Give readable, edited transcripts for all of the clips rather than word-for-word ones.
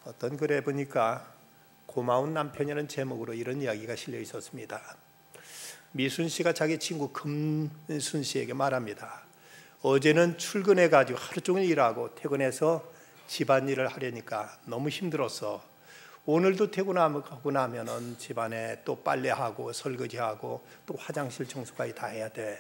어떤 글에 보니까 고마운 남편이라는 제목으로 이런 이야기가 실려 있었습니다. 미순 씨가 자기 친구 금순 씨에게 말합니다. 어제는 출근해가지고 하루 종일 일하고 퇴근해서 집안일을 하려니까 너무 힘들었어. 오늘도 퇴근하고 나면은 집안에 또 빨래하고 설거지하고 또 화장실 청소까지 다 해야 돼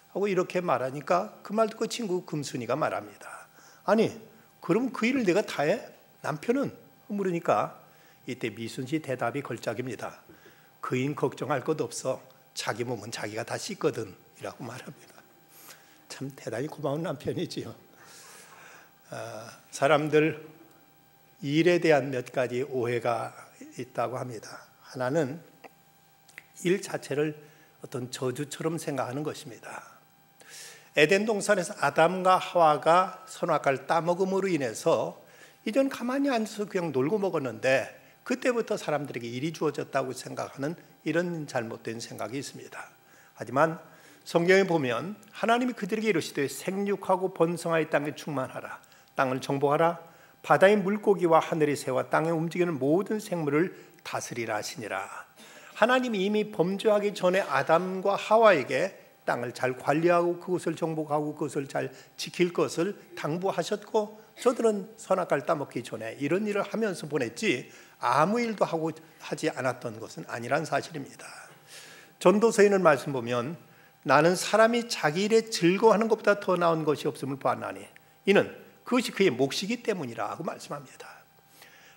하고 이렇게 말하니까 그 말 듣고 친구 금순이가 말합니다. 아니 그럼 그 일을 내가 다 해? 남편은? 물으니까 이때 미순 씨 대답이 걸작입니다. 그인 걱정할 것 없어. 자기 몸은 자기가 다 씻거든 이라고 말합니다. 참 대단히 고마운 남편이지요. 사람들 일에 대한 몇 가지 오해가 있다고 합니다. 하나는 일 자체를 어떤 저주처럼 생각하는 것입니다. 에덴 동산에서 아담과 하와가 선악과를 따먹음으로 인해서 이전 가만히 앉아서 그냥 놀고 먹었는데 그때부터 사람들에게 일이 주어졌다고 생각하는 이런 잘못된 생각이 있습니다. 하지만 성경에 보면 하나님이 그들에게 이르시되 생육하고 번성하여 땅에 충만하라, 땅을 정복하라, 바다의 물고기와 하늘의 새와 땅에 움직이는 모든 생물을 다스리라 하시니라. 하나님이 이미 범죄하기 전에 아담과 하와에게 땅을 잘 관리하고 그것을 정복하고 그것을 잘 지킬 것을 당부하셨고 저들은 선악과를 따먹기 전에 이런 일을 하면서 보냈지 아무 일도 하지 않았던 것은 아니란 사실입니다. 전도서에는 말씀 보면 나는 사람이 자기 일에 즐거워하는 것보다 더 나은 것이 없음을 보았나니 이는 그것이 그의 몫이기 때문이라고 말씀합니다.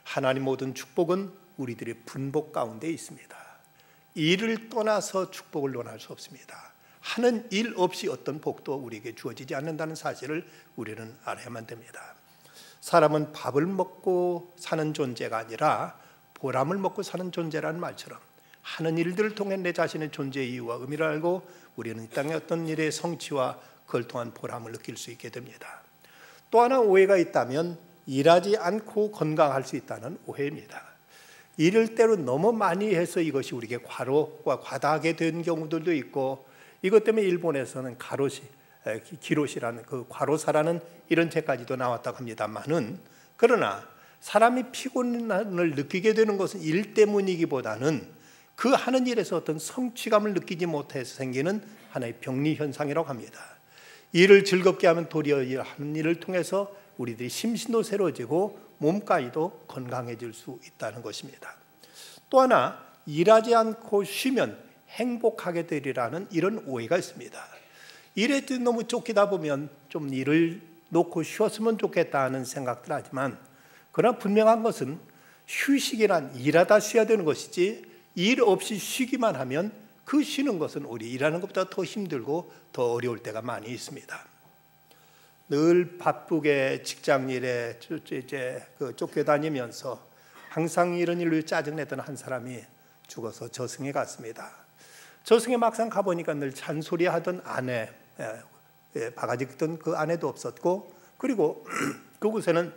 하나님 모든 축복은 우리들의 분복 가운데 있습니다. 일을 떠나서 축복을 논할 수 없습니다. 하는 일 없이 어떤 복도 우리에게 주어지지 않는다는 사실을 우리는 알아야만 됩니다. 사람은 밥을 먹고 사는 존재가 아니라 보람을 먹고 사는 존재라는 말처럼 하는 일들을 통해 내 자신의 존재의 이유와 의미를 알고 우리는 이 땅의 어떤 일의 성취와 그걸 통한 보람을 느낄 수 있게 됩니다. 또 하나 오해가 있다면 일하지 않고 건강할 수 있다는 오해입니다. 일을 때로 너무 많이 해서 이것이 우리에게 과로와 과다하게 된 경우들도 있고 이것 때문에 일본에서는 기로시라는 그 과로사라는 이런 책까지도 나왔다고 합니다만은 그러나 사람이 피곤을 느끼게 되는 것은 일 때문이기보다는 그 하는 일에서 어떤 성취감을 느끼지 못해서 생기는 하나의 병리 현상이라고 합니다. 일을 즐겁게 하면 도리어 하는 일을 통해서 우리들이 심신도 새로워지고 몸까지도 건강해질 수 있다는 것입니다. 또 하나 일하지 않고 쉬면 행복하게 되리라는 이런 오해가 있습니다. 일에 너무 쫓기다 보면 좀 일을 놓고 쉬었으면 좋겠다 하는 생각들 하지만 그러나 분명한 것은 휴식이란 일하다 쉬어야 되는 것이지 일 없이 쉬기만 하면 그 쉬는 것은 우리 일하는 것보다 더 힘들고 더 어려울 때가 많이 있습니다. 늘 바쁘게 직장 일에 쫓겨다니면서 항상 이런 일로 짜증내던 한 사람이 죽어서 저승에 갔습니다. 저승에 막상 가보니까 늘 잔소리하던 아내, 바가지 긁던 그 아내도 없었고 그리고 그곳에는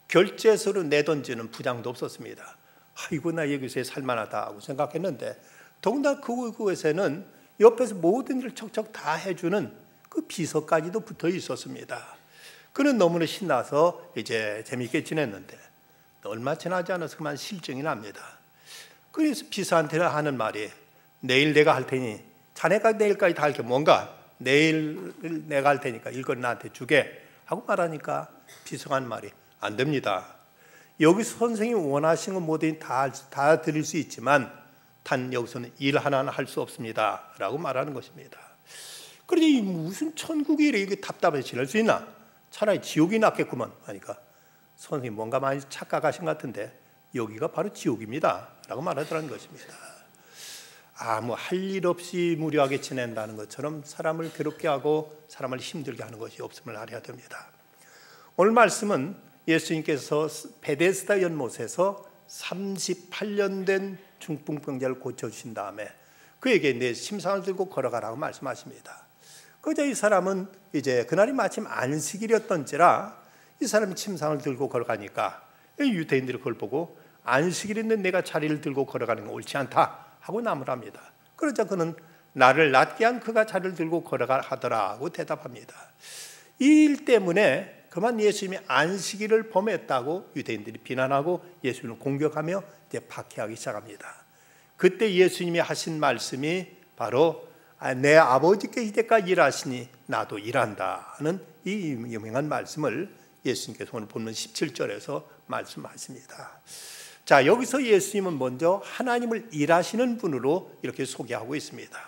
결제서를 내던지는 부장도 없었습니다. 아이고 나 여기서 살만하다 하고 생각했는데 더군다나 그곳에는 옆에서 모든 일을 척척 다 해주는 그 비서까지도 붙어 있었습니다. 그는 너무나 신나서 이제 재미있게 지냈는데 얼마 지나지 않아서 그만 실증이 납니다. 그래서 비서한테 하는 말이 내일 내가 할 테니 자네가 내일까지 다 할 게 뭔가 내일 내가 할 테니까 일거리 나한테 주게 하고 말하니까 비서가 한 말이 안 됩니다. 여기서 선생님이 원하시는 건 뭐든 다 드릴 수 있지만 단 여기서는 일 하나는 할 수 없습니다 라고 말하는 것입니다. 그러니 무슨 천국이 이렇게 답답해서 지낼 수 있나? 차라리 지옥이 낫겠구먼 하니까 선생님 뭔가 많이 착각하신 것 같은데 여기가 바로 지옥입니다 라고 말하더라는 것입니다. 아무 할 일 없이 무료하게 지낸다는 것처럼 사람을 괴롭게 하고 사람을 힘들게 하는 것이 없음을 알아야 됩니다. 오늘 말씀은 예수님께서 베데스다 연못에서 38년 된 중풍병자를 고쳐주신 다음에 그에게 내 침상을 들고 걸어가라고 말씀하십니다. 그저 이 사람은 이제 그날이 마침 안식일이었던지라 이 사람이 침상을 들고 걸어가니까 유대인들이 그걸 보고 안식일인데 내가 자리를 들고 걸어가는 건 옳지 않다 하고 나무랍니다. 그러자 그는 나를 낫게 한 그가 자리를 들고 걸어가 하더라 하고 대답합니다. 이 일 때문에 그만 예수님이 안식일을 범했다고 유대인들이 비난하고 예수님을 공격하며 이제 박해하기 시작합니다. 그때 예수님이 하신 말씀이 바로 내 아버지께 이때까지 일하시니 나도 일한다 하는 이 유명한 말씀을 예수님께서 오늘 본문 17절에서 말씀하십니다. 자, 여기서 예수님은 먼저 하나님을 일하시는 분으로 이렇게 소개하고 있습니다.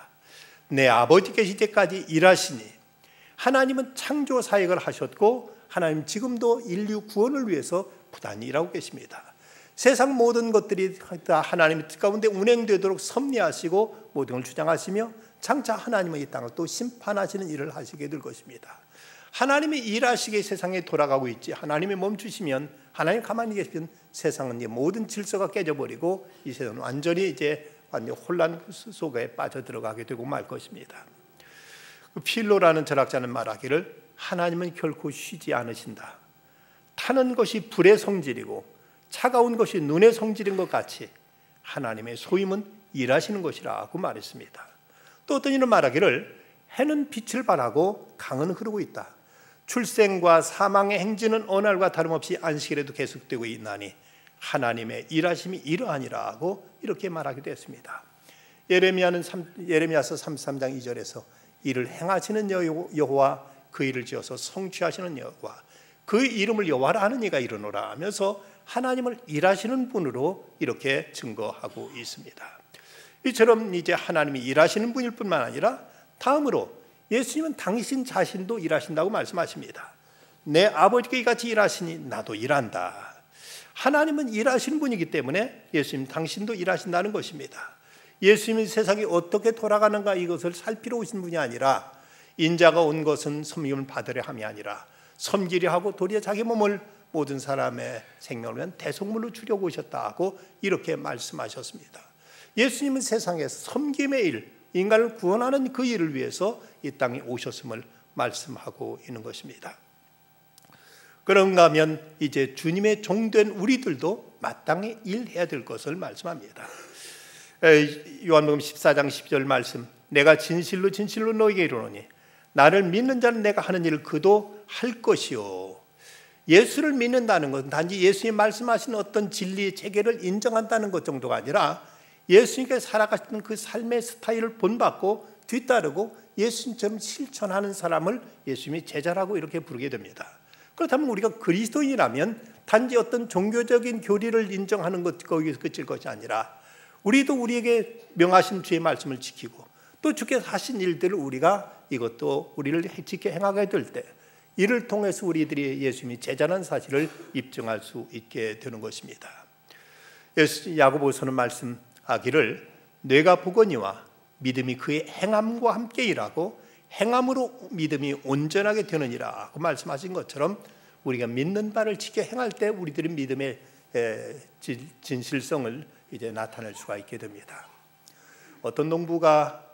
내 아버지께서 이때까지 일하시니, 하나님은 창조 사역을 하셨고 하나님 지금도 인류 구원을 위해서 부단히 일하고 계십니다. 세상 모든 것들이 다 하나님의 뜻 가운데 운행되도록 섭리하시고 모든 걸 주장하시며 장차 하나님은 이 땅을 또 심판하시는 일을 하시게 될 것입니다. 하나님이 일하시게 세상에 돌아가고 있지, 하나님이 멈추시면, 하나님 가만히 계시면 세상은 이제 모든 질서가 깨져버리고 이 세상은 완전히 혼란 속에 빠져 들어가게 되고 말 것입니다. 필로라는 철학자는 말하기를 하나님은 결코 쉬지 않으신다. 타는 것이 불의 성질이고 차가운 것이 눈의 성질인 것 같이 하나님의 소임은 일하시는 것이라고 말했습니다. 또 어떤 이는 말하기를 해는 빛을 발하고 강은 흐르고 있다. 출생과 사망의 행진은 어느 날과 다름없이 안식일에도 계속되고 있나니 하나님의 일하심이 이러하니라고 이렇게 말하기도 했습니다. 예레미야서 33장 2절에서 이를 행하시는 여호와, 그 일을 지어서 성취하시는 여호와, 그 이름을 여호와라 하는 이가 이르노라 하면서 하나님을 일하시는 분으로 이렇게 증거하고 있습니다. 이처럼 이제 하나님이 일하시는 분일 뿐만 아니라 다음으로 예수님은 당신 자신도 일하신다고 말씀하십니다. 내 아버지가 이같이 일하시니 나도 일한다. 하나님은 일하시는 분이기 때문에 예수님 당신도 일하신다는 것입니다. 예수님이 세상이 어떻게 돌아가는가 이것을 살피러 오신 분이 아니라, 인자가 온 것은 섬김을 받으려 함이 아니라 섬기려 하고 도리어 자기 몸을 모든 사람의 생명을 위한 대속물로 주려고 오셨다고 이렇게 말씀하셨습니다. 예수님은 세상에서 섬김의 일, 인간을 구원하는 그 일을 위해서 이 땅에 오셨음을 말씀하고 있는 것입니다. 그런가 하면 이제 주님의 종된 우리들도 마땅히 일해야 될 것을 말씀합니다. 요한복음 14장 10절 말씀, 내가 진실로 진실로 너희에게 이르노니 나를 믿는 자는 내가 하는 일을 그도 할 것이요. 예수를 믿는다는 것은 단지 예수님 말씀하신 어떤 진리의 체계를 인정한다는 것 정도가 아니라 예수님께서 살아가시는 그 삶의 스타일을 본받고 뒤따르고 예수님처럼 실천하는 사람을 예수님이 제자라고 이렇게 부르게 됩니다. 그렇다면 우리가 그리스도인이라면 단지 어떤 종교적인 교리를 인정하는 것 거기서 그칠 것이 아니라 우리도 우리에게 명하신 주의 말씀을 지키고 또 주께서 하신 일들을 우리가 이것도 우리를 지켜 행하게 될 때 이를 통해서 우리들이 예수님이 제자라는 사실을 입증할 수 있게 되는 것입니다. 야고보서는 말씀하기를 뇌가 보거니와 믿음이 그의 행함과 함께 일하고 행함으로 믿음이 온전하게 되느니라고 말씀하신 것처럼 우리가 믿는 바를 지켜 행할 때 우리들의 믿음의 진실성을 이제 나타낼 수가 있게 됩니다. 어떤 농부가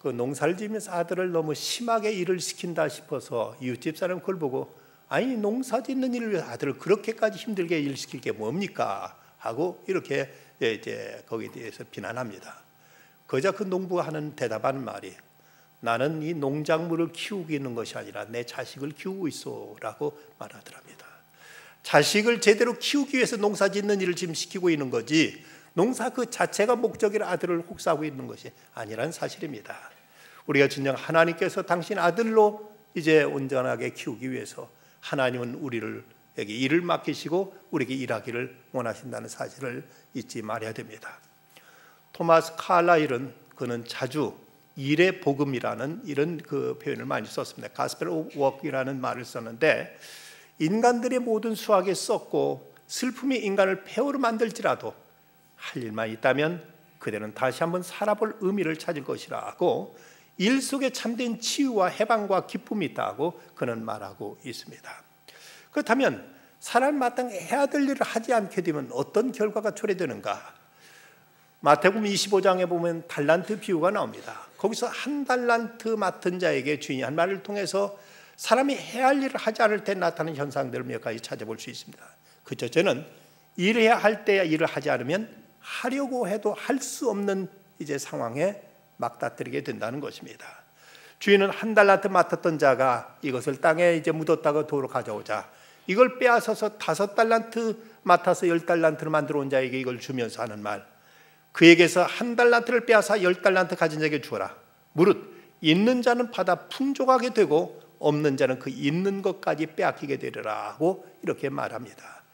그 농사를 지으면서 아들을 너무 심하게 일을 시킨다 싶어서 이웃집 사람 그걸 보고 아니 농사 짓는 일을 위해서 아들을 그렇게까지 힘들게 일시킬 게 뭡니까? 하고 이렇게 이제 거기에 대해서 비난합니다. 그저 그 농부가 하는 대답하는 말이 나는 이 농작물을 키우고 있는 것이 아니라 내 자식을 키우고 있어라고 말하더랍니다. 자식을 제대로 키우기 위해서 농사 짓는 일을 지금 시키고 있는 거지 농사 그 자체가 목적이라 아들을 혹사하고 있는 것이 아니라는 사실입니다. 우리가 진정 하나님께서 당신 아들로 이제 온전하게 키우기 위해서 하나님은 우리에게 일을 맡기시고 우리에게 일하기를 원하신다는 사실을 잊지 말아야 됩니다. 토마스 칼라일은 그는 자주 일의 복음이라는 이런 그 표현을 많이 썼습니다. 가스펠 오브 워크라는 말을 썼는데 인간들의 모든 수학에 썼고 슬픔이 인간을 폐허로 만들지라도 할 일만 있다면 그대는 다시 한번 살아볼 의미를 찾을 것이라고 일 속에 참된 치유와 해방과 기쁨이 있다고 그는 말하고 있습니다. 그렇다면 사람이 마땅히 해야 될 일을 하지 않게 되면 어떤 결과가 초래되는가? 마태복음 25장에 보면 달란트 비유가 나옵니다. 거기서 한 달란트 맡은 자에게 주인이 한 말을 통해서 사람이 해야 할 일을 하지 않을 때 나타나는 현상들을 몇 가지 찾아볼 수 있습니다. 그 첫째는 일해야 할 때 일을 하지 않으면 하려고 해도 할 수 없는 이제 상황에 막다뜨리게 된다는 것입니다. 주인은 한 달란트 맡았던 자가 이것을 땅에 이제 묻었다가 도로 가져오자 이걸 빼앗아서 5달란트 맡아서 10달란트를 만들어 온 자에게 이걸 주면서 하는 말, 그에게서 한 달란트를 빼앗아 10달란트 가진 자에게 주어라. 무릇 있는 자는 받아 풍족하게 되고 없는 자는 그 있는 것까지 빼앗기게 되리라 하고 이렇게 말합니다.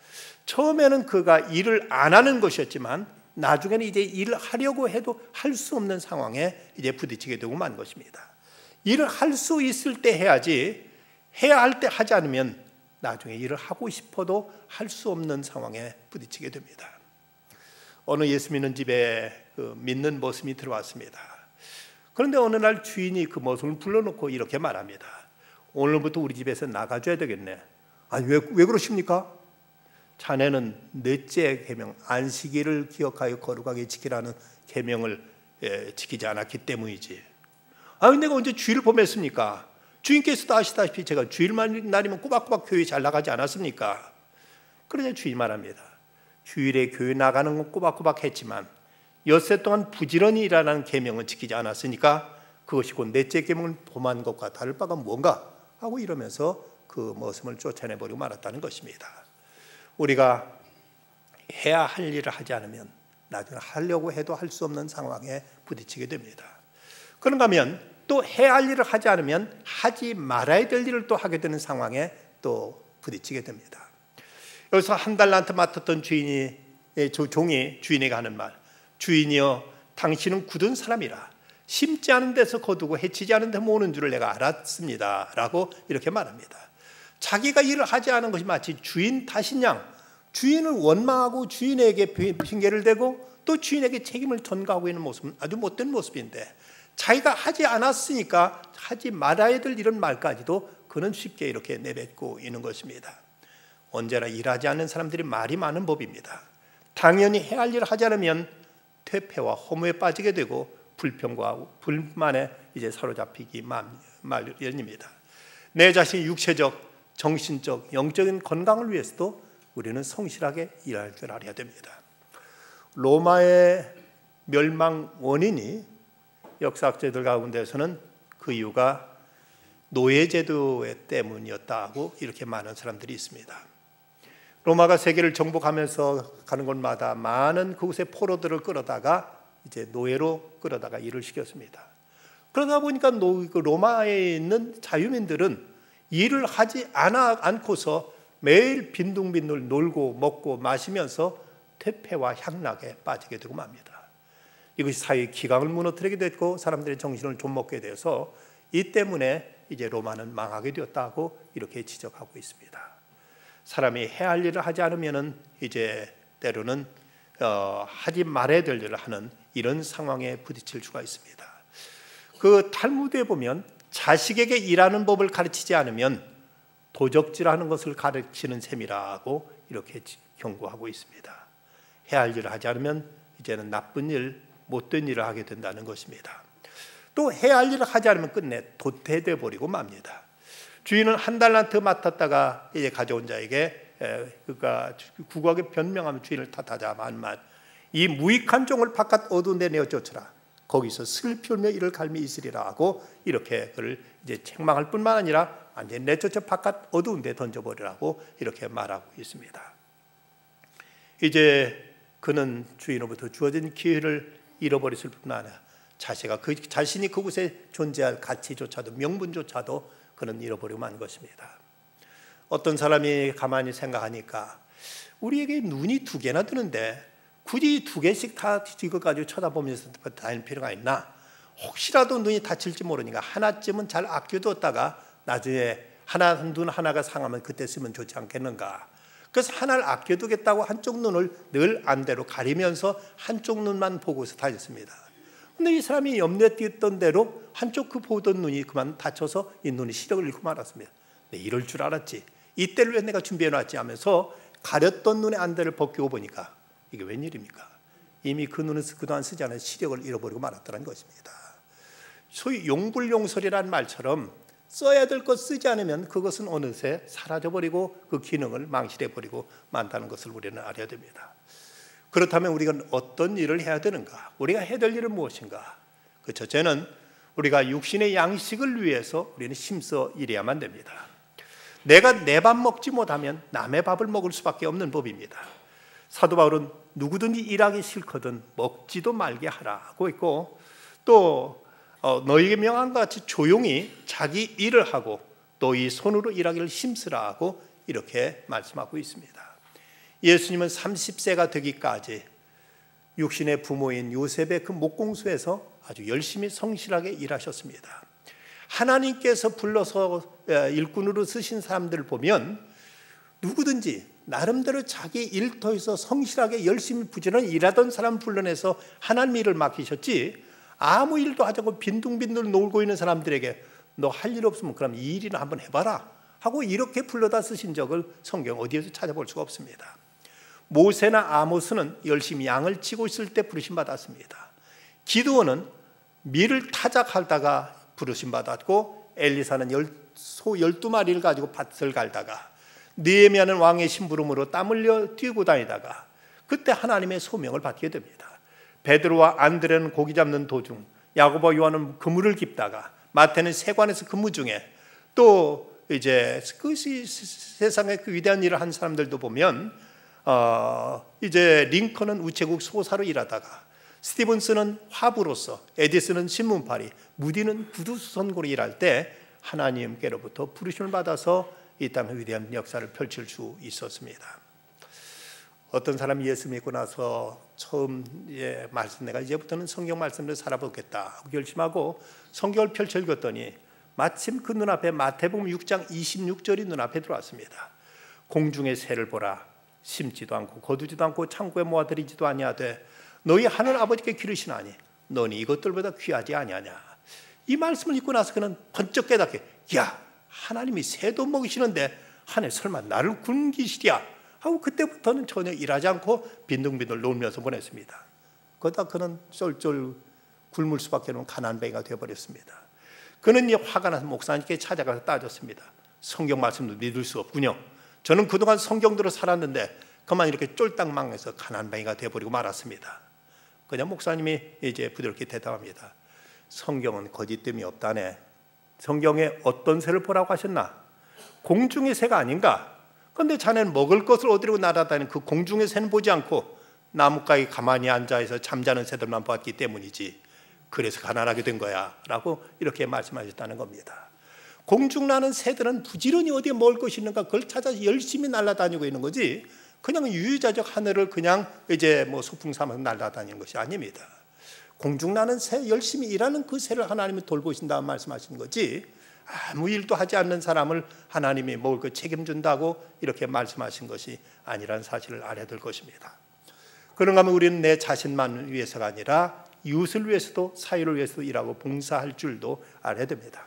처음에는 그가 일을 안 하는 것이었지만 나중에는 이제 일을 하려고 해도 할 수 없는 상황에 이제 부딪히게 되고 만 것입니다. 일을 할 수 있을 때 해야지, 해야 할 때 하지 않으면 나중에 일을 하고 싶어도 할 수 없는 상황에 부딪히게 됩니다. 어느 예수 믿는 집에 믿는 모습이 들어왔습니다. 그런데 어느 날 주인이 그 모습을 불러놓고 이렇게 말합니다. 오늘부터 우리 집에서 나가줘야 되겠네. 아니 왜 그러십니까? 자네는 넷째 계명 안식일을 기억하여 거룩하게 지키라는 계명을 지키지 않았기 때문이지. 내가 언제 주일을 범했습니까? 주인께서도 아시다시피 제가 주일 날이면 꼬박꼬박 교회 잘 나가지 않았습니까? 그러자 주인 말합니다. 주일에 교회 나가는 건 꼬박꼬박 했지만 엿새 동안 부지런히 일하는 계명은 지키지 않았으니까 그것이 곧 넷째 계명을 범한 것과 다를 바가 뭔가 하고 이러면서 그 모습을 쫓아내버리고 말았다는 것입니다. 우리가 해야 할 일을 하지 않으면 나중에 하려고 해도 할 수 없는 상황에 부딪히게 됩니다. 그런가 하면 또 해야 할 일을 하지 않으면 하지 말아야 될 일을 또 하게 되는 상황에 또 부딪히게 됩니다. 여기서 한 달란트 맡았던 종이 주인에게 하는 말, 주인이여 당신은 굳은 사람이라 심지 않은 데서 거두고 해치지 않은 데 모으는 줄을 내가 알았습니다 라고 이렇게 말합니다. 자기가 일을 하지 않은 것이 마치 주인 탓인 양 주인을 원망하고 주인에게 핑계를 대고 또 주인에게 책임을 전가하고 있는 모습은 아주 못된 모습인데, 자기가 하지 않았으니까 하지 말아야 될 이런 말까지도 그는 쉽게 이렇게 내뱉고 있는 것입니다. 언제나 일하지 않는 사람들이 말이 많은 법입니다. 당연히 해야 할 일을 하지 않으면 퇴폐와 허무에 빠지게 되고 불평과 불만에 이제 사로잡히기 마련입니다. 내 자신의 육체적, 정신적, 영적인 건강을 위해서도 우리는 성실하게 일할 줄 알아야 됩니다. 로마의 멸망 원인이 역사학자들 가운데서는 그 이유가 노예제도 때문이었다고 이렇게 많은 사람들이 있습니다. 로마가 세계를 정복하면서 가는 곳마다 많은 그곳의 포로들을 끌어다가 이제 노예로 끌어다가 일을 시켰습니다. 그러다 보니까 로마에 있는 자유민들은 일을 하지 않고서 매일 빈둥빈둥 놀고 먹고 마시면서 퇴폐와 향락에 빠지게 되고 맙니다. 이것이 사회의 기강을 무너뜨리게 됐고 사람들의 정신을 좀먹게 돼서 이 때문에 이제 로마는 망하게 되었다고 이렇게 지적하고 있습니다. 사람이 해야 할 일을 하지 않으면은 이제 때로는 하지 말아야 될 일을 하는 이런 상황에 부딪힐 수가 있습니다. 그 탈무드에 보면 자식에게 일하는 법을 가르치지 않으면 도적질하는 것을 가르치는 셈이라고 이렇게 경고하고 있습니다. 해야 할 일을 하지 않으면 이제는 나쁜 일, 못된 일을 하게 된다는 것입니다. 또 해야 할 일을 하지 않으면 끝내 도태돼 버리고 맙니다. 주인은 한 달란트 맡았다가 이제 가져온 자에게 그가 국악에 변명하면 주인을 탓하자 한 말, 이 무익한 종을 바깥 어두운 데 내어 쫓으라. 거기서 슬피 울며 이를 갈미 있으리라 하고 이렇게 그를 이제 책망할 뿐만 아니라 완전히 내쫓아 바깥 어두운 데 던져버리라고 이렇게 말하고 있습니다. 이제 그는 주인으로부터 주어진 기회를 잃어버렸을 뿐만 아니라 자신이 그곳에 존재할 가치조차도 명분조차도 그는 잃어버리고 만 것입니다. 어떤 사람이 가만히 생각하니까 우리에게 눈이 2개나 드는데 굳이 2개씩 다 이거 가지고 쳐다보면서 다닐 필요가 있나? 혹시라도 눈이 다칠지 모르니까 하나쯤은 잘 아껴뒀다가 나중에 눈 하나가 상하면 그때 쓰면 좋지 않겠는가? 그래서 하나를 아껴두겠다고 한쪽 눈을 늘 안대로 가리면서 한쪽 눈만 보고서 다녔습니다. 근데 이 사람이 염려에 띄었던 대로 한쪽 그 보던 눈이 그만 다쳐서 이 눈이 시력을 잃고 말았습니다. 네, 이럴 줄 알았지. 이때를 왜 내가 준비해놨지 하면서 가렸던 눈의 안대를 벗기고 보니까 이게 웬일입니까? 이미 그 눈은 그동안 쓰지 않은 시력을 잃어버리고 말았다는 것입니다. 소위 용불용설이라는 말처럼 써야 될 것 쓰지 않으면 그것은 어느새 사라져버리고 그 기능을 망실해버리고 만다는 것을 우리는 알아야 됩니다. 그렇다면 우리가 어떤 일을 해야 되는가? 우리가 해야 될 일은 무엇인가? 그 첫째는 우리가 육신의 양식을 위해서 우리는 힘써 일해야만 됩니다. 내가 내 밥 먹지 못하면 남의 밥을 먹을 수밖에 없는 법입니다. 사도 바울은 누구든지 일하기 싫거든 먹지도 말게 하라고 했고, 또 너희에게 명한 것 같이 조용히 자기 일을 하고 또 이 손으로 일하기를 힘쓰라고 이렇게 말씀하고 있습니다. 예수님은 30세가 되기까지 육신의 부모인 요셉의 그 목공소에서 아주 열심히 성실하게 일하셨습니다. 하나님께서 불러서 일꾼으로 쓰신 사람들을 보면 누구든지 나름대로 자기 일터에서 성실하게 열심히 부지런히 일하던 사람 불러내서 하나님 일을 맡기셨지, 아무 일도 하지 않고 빈둥빈둥 놀고 있는 사람들에게 너 할 일 없으면 그럼 이 일이나 한번 해봐라 하고 이렇게 불러다 쓰신 적을 성경 어디에서 찾아볼 수가 없습니다. 모세나 아모스는 열심히 양을 치고 있을 때 부르심 받았습니다. 기드온은 밀을 타작하다가 부르심 받았고, 엘리사는 소 12마리를 가지고 밭을 갈다가, 느헤미야는 왕의 심부름으로 땀 흘려 뛰고 다니다가 그때 하나님의 소명을 받게 됩니다. 베드로와 안드레는 고기 잡는 도중, 야고보와 요한은 그물을 깁다가, 마태는 세관에서 근무 중에, 또 이제 그 세상의 그 위대한 일을 한 사람들도 보면 이제 링컨은 우체국 소사로 일하다가, 스티븐스는 화부로서, 에디슨은 신문팔이, 무디는 구두수선고로 일할 때 하나님께로부터 부르심을 받아서 이 땅의 위대한 역사를 펼칠 수 있었습니다. 어떤 사람이 예수 믿고 나서 처음 말씀, 내가 이제부터는 성경 말씀대로 살아보겠다 하고 결심하고 성경을 펼쳐 읽었더니 마침 그 눈앞에 마태복음 6장 26절이 눈앞에 들어왔습니다. 공중의 새를 보라, 심지도 않고 거두지도 않고 창고에 모아들이지도 아니하되 너희 하늘 아버지께 기르시나니 너니 이것들보다 귀하지 아니하냐. 이 말씀을 읽고 나서 그는 번쩍 깨닫게, 야, 하나님이 새도 먹이시는데 하늘 설마 나를 굶기시랴 하고 그때부터는 전혀 일하지 않고 빈둥빈둥 놀면서 보냈습니다. 그러다 그는 쫄쫄 굶을 수밖에 없는 가난뱅이가 되어버렸습니다. 그는 화가 나서 목사님께 찾아가서 따졌습니다. 성경 말씀도 믿을 수 없군요. 저는 그동안 성경대로 살았는데 그만 이렇게 쫄딱 망해서 가난뱅이가 되어버리고 말았습니다. 그냥 목사님이 이제 부드럽게 대답합니다. 성경은 거짓됨이 없다네. 성경에 어떤 새를 보라고 하셨나? 공중의 새가 아닌가? 그런데 자네는 먹을 것을 얻으려고 날아다니는 그 공중의 새는 보지 않고 나뭇가에 가만히 앉아서 잠자는 새들만 봤기 때문이지, 그래서 가난하게 된 거야 라고 이렇게 말씀하셨다는 겁니다. 공중 나는 새들은 부지런히 어디에 먹을 것이 있는가 그걸 찾아서 열심히 날아다니고 있는 거지, 그냥 유유자적 하늘을 그냥 이제 뭐 소풍 삼아서 날아다니는 것이 아닙니다. 공중 나는 새, 열심히 일하는 그 새를 하나님이 돌보신다 말씀하시는 거지, 아무 일도 하지 않는 사람을 하나님이 먹을 것 책임준다고 이렇게 말씀하신 것이 아니라는 사실을 알아야 될 것입니다. 그런가 하면 우리는 내 자신만 위해서가 아니라 이웃을 위해서도 사회를 위해서도 일하고 봉사할 줄도 알아야 됩니다.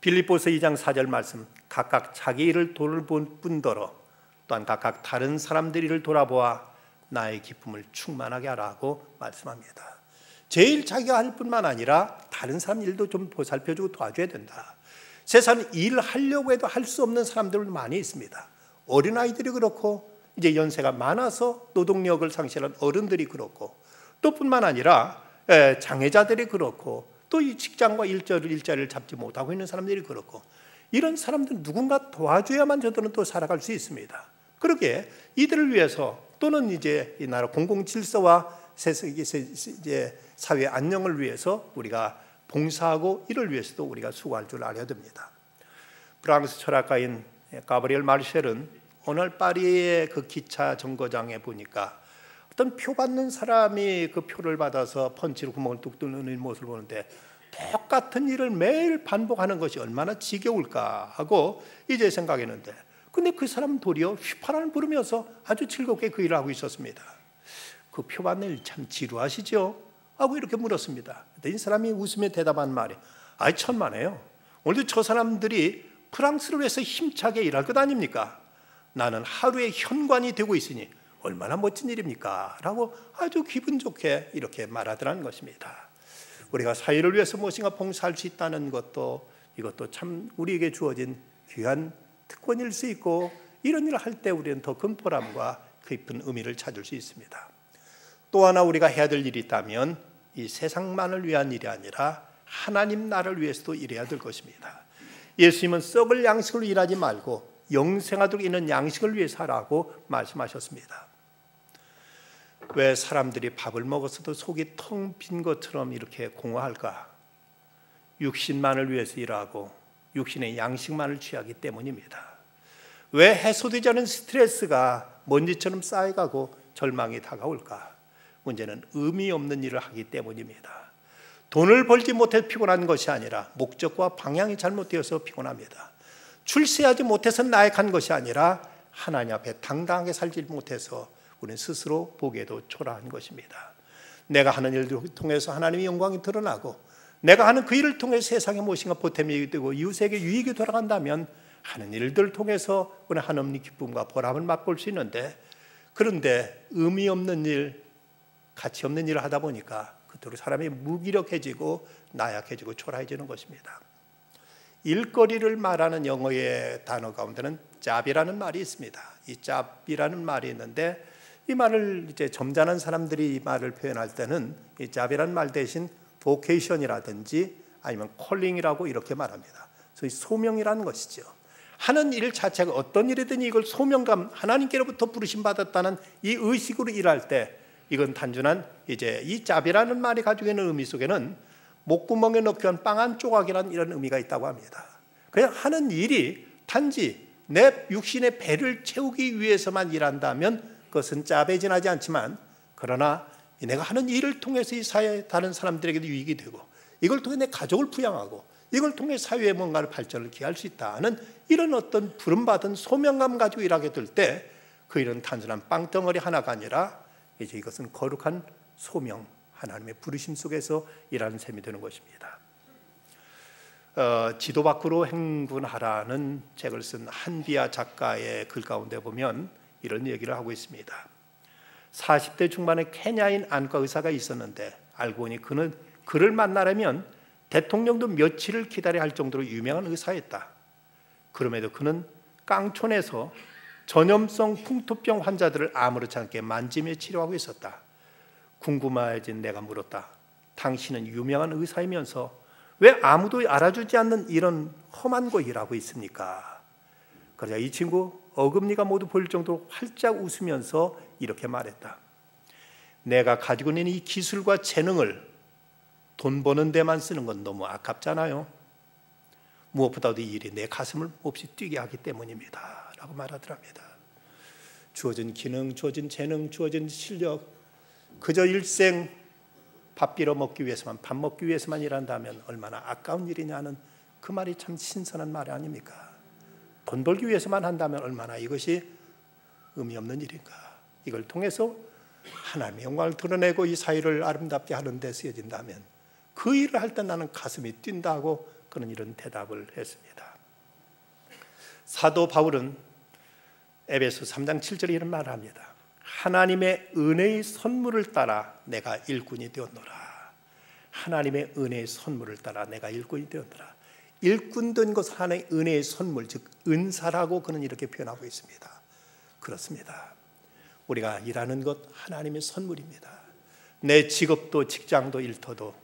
빌립보서 2장 4절 말씀, 각각 자기 일을 돌볼 뿐더러 또한 각각 다른 사람들 일을 돌아보아 나의 기쁨을 충만하게 하라고 말씀합니다. 제일 자기가 할 뿐만 아니라 다른 사람 일도 좀 보살펴주고 도와줘야 된다. 세상에 일하려고 해도 할 수 없는 사람들도 많이 있습니다. 어린아이들이 그렇고 이제 연세가 많아서 노동력을 상실한 어른들이 그렇고, 또 뿐만 아니라 장애자들이 그렇고, 또 이 직장과 일자리를 잡지 못하고 있는 사람들이 그렇고, 이런 사람들 누군가 도와줘야만 저들은 또 살아갈 수 있습니다. 그러기에 이들을 위해서 또는 이제 이 나라 공공 질서와 이제 사회 안녕을 위해서 우리가 봉사하고 이를 위해서도 우리가 수고할 줄 알아야 됩니다. 프랑스 철학가인 가브리엘 마르셀은 오늘 파리의 그 기차 정거장에 보니까 어떤 표 받는 사람이 그 표를 받아서 펀치로 구멍을 뚝 뚫는 모습을 보는데 똑같은 일을 매일 반복하는 것이 얼마나 지겨울까 하고 이제 생각했는데, 근데 그 사람은 도리어 휘파람을 부르면서 아주 즐겁게 그 일을 하고 있었습니다. 그 표 받는 일 참 지루하시죠? 하고 이렇게 물었습니다. 이 사람이 웃으며 대답한 말이, 아이 천만에요. 오늘도 저 사람들이 프랑스를 위해서 힘차게 일할 것 아닙니까? 나는 하루의 현관이 되고 있으니 얼마나 멋진 일입니까? 라고 아주 기분 좋게 이렇게 말하더라는 것입니다. 우리가 사회를 위해서 무엇인가 봉사할 수 있다는 것도, 이것도 참 우리에게 주어진 귀한 특권일 수 있고, 이런 일을 할 때 우리는 더 큰 보람과 깊은 의미를 찾을 수 있습니다. 또 하나 우리가 해야 될 일이 있다면 이 세상만을 위한 일이 아니라 하나님 나라를 위해서도 일해야 될 것입니다. 예수님은 썩을 양식으로 일하지 말고 영생하도록 있는 양식을 위해서 하라고 말씀하셨습니다. 왜 사람들이 밥을 먹었어도 속이 텅 빈 것처럼 이렇게 공허할까? 육신만을 위해서 일하고 육신의 양식만을 취하기 때문입니다. 왜 해소되지 않은 스트레스가 먼지처럼 쌓여가고 절망이 다가올까? 문제는 의미 없는 일을 하기 때문입니다. 돈을 벌지 못해 피곤한 것이 아니라 목적과 방향이 잘못되어서 피곤합니다. 출세하지 못해서 나약한 것이 아니라 하나님 앞에 당당하게 살지 못해서 우리는 스스로 보기에도 초라한 것입니다. 내가 하는 일을 통해서 하나님의 영광이 드러나고 내가 하는 그 일을 통해 세상에 무엇인가 보탬이 되고 이웃에게 유익이 돌아간다면 하는 일들을 통해서 우리는 하나님의 기쁨과 보람을 맛볼 수 있는데, 그런데 의미 없는 일, 가치 없는 일을 하다 보니까 그토록 사람이 무기력해지고 나약해지고 초라해지는 것입니다. 일거리를 말하는 영어의 단어 가운데는 job이라는 말이 있습니다. 이 job이라는 말이 있는데 이 말을 이제 점잖은 사람들이 이 말을 표현할 때는 이 job이라는 말 대신 vocation이라든지 아니면 calling이라고 이렇게 말합니다. 소위 소명이라는 것이죠. 하는 일 자체가 어떤 일이든 이걸 소명감, 하나님께로부터 부르심 받았다는 이 의식으로 일할 때 이건 단순한 이제 이 job이라는 말이 가지고 있는 의미 속에는 목구멍에 넣기한 빵 한 조각이라는 이런 의미가 있다고 합니다. 그냥 하는 일이 단지 내 육신의 배를 채우기 위해서만 일한다면 그것은 job에 지나지 않지만, 그러나 내가 하는 일을 통해서 이 사회 다른 사람들에게도 유익이 되고 이걸 통해 내 가족을 부양하고 이걸 통해 사회의 뭔가를 발전을 기할 수 있다는 이런 어떤 부름받은 소명감 가지고 일하게 될 때 그 일은 단순한 빵덩어리 하나가 아니라 이제 이것은 거룩한 소명, 하나님의 부르심 속에서 일하는 셈이 되는 것입니다. 지도 밖으로 행군하라는 책을 쓴 한비아 작가의 글 가운데 보면 이런 얘기를 하고 있습니다. 40대 중반의 케냐인 안과 의사가 있었는데 알고 보니 그는 그를 만나려면 대통령도 며칠을 기다려야 할 정도로 유명한 의사였다. 그럼에도 그는 깡촌에서 전염성 풍토병 환자들을 아무렇지 않게 만지며 치료하고 있었다. 궁금해진 내가 물었다. 당신은 유명한 의사이면서 왜 아무도 알아주지 않는 이런 험한 거 일하고 있습니까? 그러자 이 친구 어금니가 모두 보일 정도로 활짝 웃으면서 이렇게 말했다. 내가 가지고 있는 이 기술과 재능을 돈 버는 데만 쓰는 건 너무 아깝잖아요. 무엇보다도 이 일이 내 가슴을 몹시 뛰게 하기 때문입니다 라고 말하더랍니다. 주어진 기능, 주어진 재능, 주어진 실력, 그저 일생 밥 빌어 먹기 위해서만, 밥 먹기 위해서만 일한다면 얼마나 아까운 일이냐는 그 말이 참 신선한 말 아닙니까? 돈 벌기 위해서만 한다면 얼마나 이것이 의미 없는 일인가. 이걸 통해서 하나님의 영광을 드러내고 이 사회를 아름답게 하는 데 쓰여진다면 그 일을 할 때 나는 가슴이 뛴다고 그런 이런 대답을 했습니다. 사도 바울은 에베소 3장 7절에 이런 말을 합니다. 하나님의 은혜의 선물을 따라 내가 일꾼이 되었노라. 하나님의 은혜의 선물을 따라 내가 일꾼이 되었노라. 일꾼 된 것은 하나님의 은혜의 선물, 즉 은사라고 그는 이렇게 표현하고 있습니다. 그렇습니다. 우리가 일하는 것 하나님의 선물입니다. 내 직업도 직장도 일터도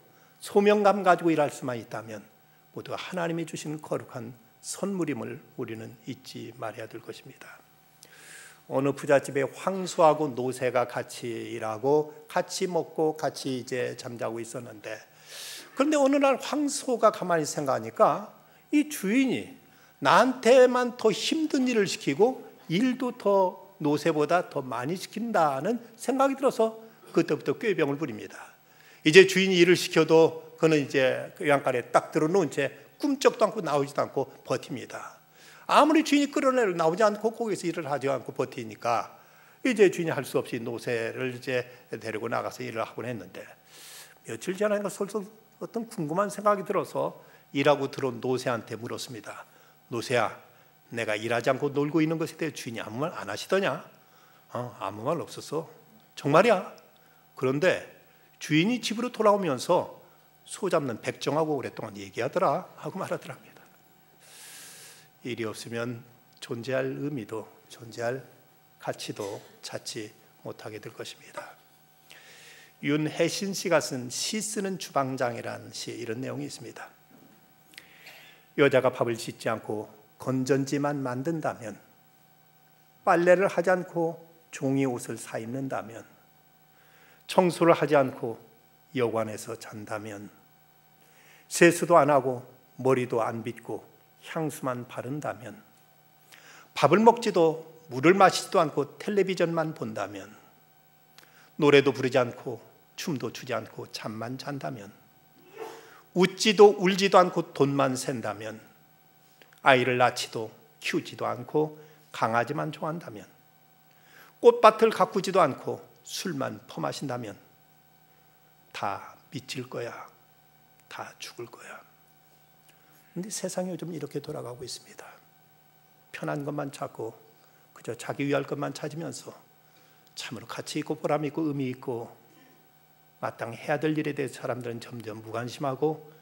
소명감 가지고 일할 수만 있다면 모두가 하나님이 주시는 거룩한 선물임을 우리는 잊지 말아야 될 것입니다. 어느 부잣집에 황소하고 노새가 같이 일하고 같이 먹고 같이 이제 잠자고 있었는데, 그런데 어느 날 황소가 가만히 생각하니까 이 주인이 나한테만 더 힘든 일을 시키고 일도 더 노새보다 더 많이 시킨다는 생각이 들어서 그때부터 꾀병을 부립니다. 이제 주인이 일을 시켜도 그는 이제 그 양간에 딱 들어놓은 채 꿈쩍도 않고 나오지도 않고 버팁니다. 아무리 주인이 끌어내려 나오지 않고 거기서 일을 하지 않고 버티니까 이제 주인이 할 수 없이 노새를 이제 데리고 나가서 일을 하곤 했는데, 며칠 지나니까 솔솔 어떤 궁금한 생각이 들어서 일하고 들어온 노새한테 물었습니다. 노새야, 내가 일하지 않고 놀고 있는 것에 대해 주인이 아무 말 안 하시더냐? 아무 말 없었어. 정말이야? 그런데 주인이 집으로 돌아오면서 소 잡는 백정하고 오랫동안 얘기하더라 하고 말하더랍니다. 일이 없으면 존재할 의미도 존재할 가치도 찾지 못하게 될 것입니다. 윤혜신 씨가 쓴 시 쓰는 주방장이라는 시에 이런 내용이 있습니다. 여자가 밥을 짓지 않고 건전지만 만든다면, 빨래를 하지 않고 종이 옷을 사 입는다면, 청소를 하지 않고 여관에서 잔다면, 세수도 안 하고 머리도 안 빗고 향수만 바른다면, 밥을 먹지도 물을 마시지도 않고 텔레비전만 본다면, 노래도 부르지 않고 춤도 추지 않고 잠만 잔다면, 웃지도 울지도 않고 돈만 샌다면, 아이를 낳지도 키우지도 않고 강아지만 좋아한다면, 꽃밭을 가꾸지도 않고 술만 퍼마신다면 다 미칠 거야, 다 죽을 거야. 그런데 세상이 요즘 이렇게 돌아가고 있습니다. 편한 것만 찾고 그저 자기 위할 것만 찾으면서 참으로 가치 있고 보람 있고 의미 있고 마땅히 해야 될 일에 대해서 사람들은 점점 무관심하고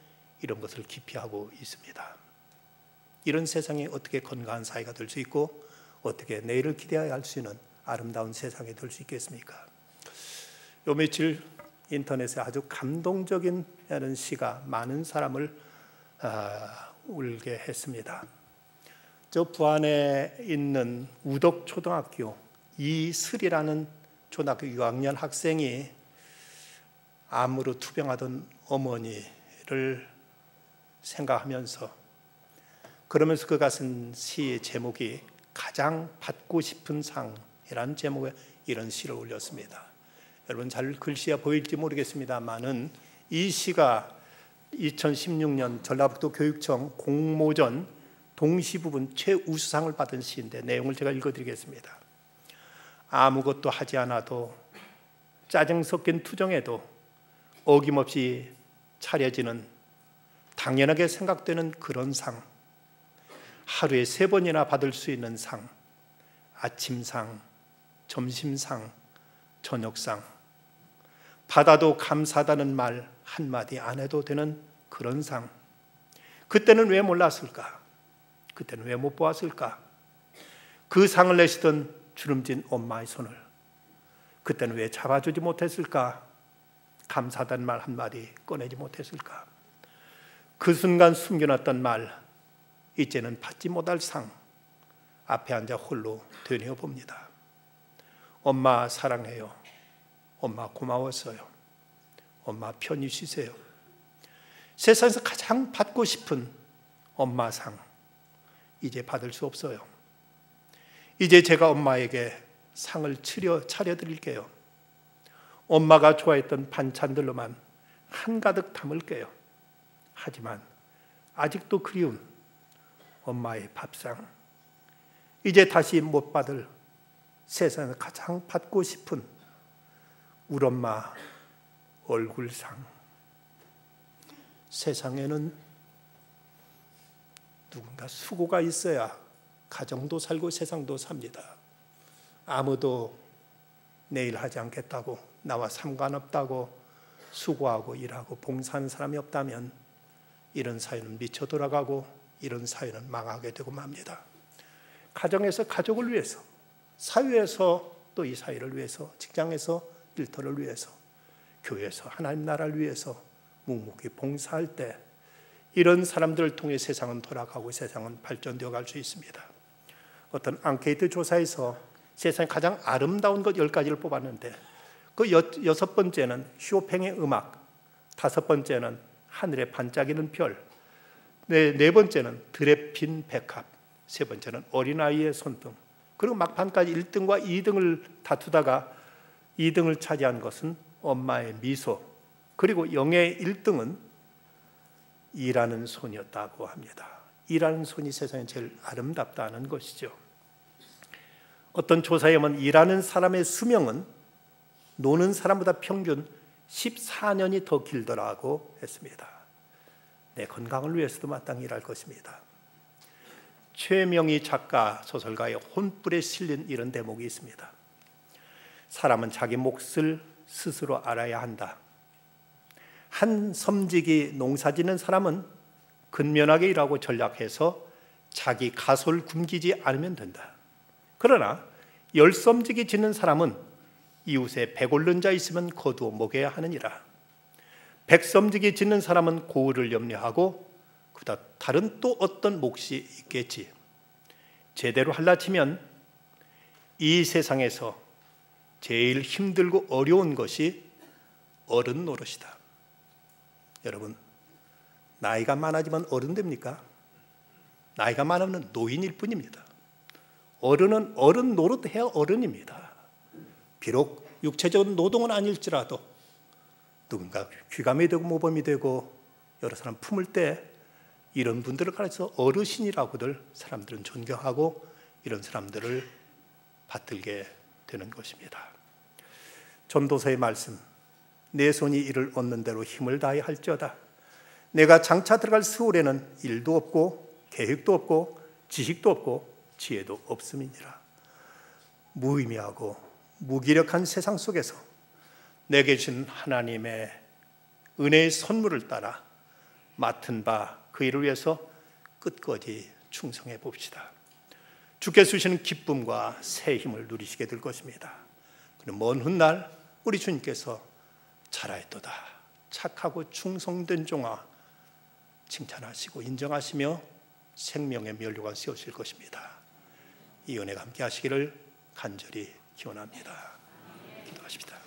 이런 것을 기피하고 있습니다. 이런 세상에 어떻게 건강한 사회가 될 수 있고 어떻게 내일을 기대할 수 있는 아름다운 세상이 될 수 있겠습니까? 요 며칠 인터넷에 아주 감동적인 이런 시가 많은 사람을 울게 했습니다. 저 부안에 있는 우덕초등학교 이슬이라는 초등학교 6학년 학생이 암으로 투병하던 어머니를 생각하면서, 그러면서 그가 쓴 시의 제목이 가장 받고 싶은 상이라는 제목의 이런 시를 올렸습니다. 여러분 잘 글씨가 보일지 모르겠습니다만은 이 시가 2016년 전라북도 교육청 공모전 동시 부분 최우수상을 받은 시인데 내용을 제가 읽어드리겠습니다. 아무것도 하지 않아도 짜증 섞인 투정에도 어김없이 차려지는 당연하게 생각되는 그런 상, 하루에 3번이나 받을 수 있는 상, 아침상, 점심상, 저녁상, 받아도 감사하다는 말 한마디 안 해도 되는 그런 상. 그때는 왜 몰랐을까? 그때는 왜 못 보았을까? 그 상을 내시던 주름진 엄마의 손을 그때는 왜 잡아주지 못했을까? 감사하다는 말 한마디 꺼내지 못했을까? 그 순간 숨겨놨던 말, 이제는 받지 못할 상, 앞에 앉아 홀로 되뇌어봅니다. 엄마 사랑해요. 엄마 고마웠어요. 엄마 편히 쉬세요. 세상에서 가장 받고 싶은 엄마 상, 이제 받을 수 없어요. 이제 제가 엄마에게 상을 차려드릴게요. 엄마가 좋아했던 반찬들로만 한가득 담을게요. 하지만 아직도 그리운 엄마의 밥상, 이제 다시 못 받을 세상에서 가장 받고 싶은 우리 엄마 얼굴상. 세상에는 누군가 수고가 있어야 가정도 살고 세상도 삽니다. 아무도 내일 하지 않겠다고, 나와 상관없다고 수고하고 일하고 봉사하는 사람이 없다면 이런 사회는 미쳐 돌아가고 이런 사회는 망하게 되고 맙니다. 가정에서 가족을 위해서, 사회에서 또 이 사회를 위해서, 직장에서 일터를 위해서, 교회에서 하나님 나라를 위해서 묵묵히 봉사할 때 이런 사람들을 통해 세상은 돌아가고 세상은 발전되어 갈 수 있습니다. 어떤 앙케이트 조사에서 세상에 가장 아름다운 것 10가지를 뽑았는데 그 6번째는 쇼팽의 음악, 5번째는 하늘에 반짝이는 별, 네 번째는 들에 핀 백합, 3번째는 어린아이의 손등, 그리고 막판까지 1등과 2등을 다투다가 2등을 차지한 것은 엄마의 미소, 그리고 영예의 1등은 일하는 손이었다고 합니다. 일하는 손이 세상에 제일 아름답다는 것이죠. 어떤 조사에 보면 일하는 사람의 수명은 노는 사람보다 평균 14년이 더 길더라고 했습니다. 내 건강을 위해서도 마땅히 일할 것입니다. 최명희 작가 소설가의 혼불에 실린 이런 대목이 있습니다. 사람은 자기 몫을 스스로 알아야 한다. 한 섬지기 농사 짓는 사람은 근면하게 일하고 전략해서 자기 가솔 굶기지 않으면 된다. 그러나 10섬지기 짓는 사람은 이웃에 배고른 자 있으면 거두어 먹여야 하느니라. 백섬지기 짓는 사람은 고을을 염려하고 그다 다른 또 어떤 몫이 있겠지. 제대로 할라치면 이 세상에서 제일 힘들고 어려운 것이 어른 노릇이다. 여러분, 나이가 많아지면 어른 됩니까? 나이가 많으면 노인일 뿐입니다. 어른은 어른 노릇해야 어른입니다. 비록 육체적인 노동은 아닐지라도 누군가 귀감이 되고 모범이 되고 여러 사람 품을 때 이런 분들을 가르쳐 어르신이라고들 사람들은 존경하고 이런 사람들을 받들게 되는 것입니다. 전도서의 말씀, 내 손이 이를 얻는 대로 힘을 다해 할지어다. 내가 장차 들어갈 스올에는 일도 없고 계획도 없고 지식도 없고 지혜도 없음이니라. 무의미하고 무기력한 세상 속에서 내게 주신 하나님의 은혜의 선물을 따라 맡은 바 그 일을 위해서 끝까지 충성해 봅시다. 주께서 주시는 기쁨과 새 힘을 누리시게 될 것입니다. 그는 먼 훗날 우리 주님께서 잘하였도다 착하고 충성된 종아 칭찬하시고 인정하시며 생명의 면류관 세우실 것입니다. 이 은혜가 함께 하시기를 간절히 기원합니다. 기도하십시다.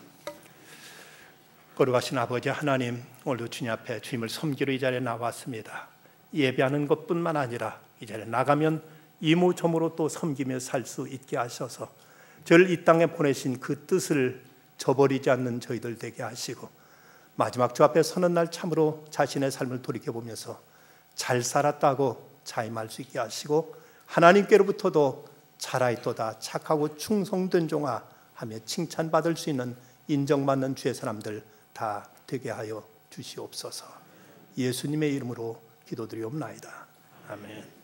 거룩하신 아버지 하나님, 오늘도 주님 앞에 주님을 섬기러 이 자리에 나왔습니다. 예배하는 것뿐만 아니라 이 자리에 나가면 이모저모로 또 섬기며 살 수 있게 하셔서 저를 이 땅에 보내신 그 뜻을 저버리지 않는 저희들 되게 하시고 마지막 주 앞에 서는 날 참으로 자신의 삶을 돌이켜보면서 잘 살았다고 자임할 수 있게 하시고 하나님께로부터도 잘하였도다 착하고 충성된 종아 하며 칭찬받을 수 있는 인정받는 주의 사람들 다 되게 하여 주시옵소서. 예수님의 이름으로 기도드리옵나이다. 아멘.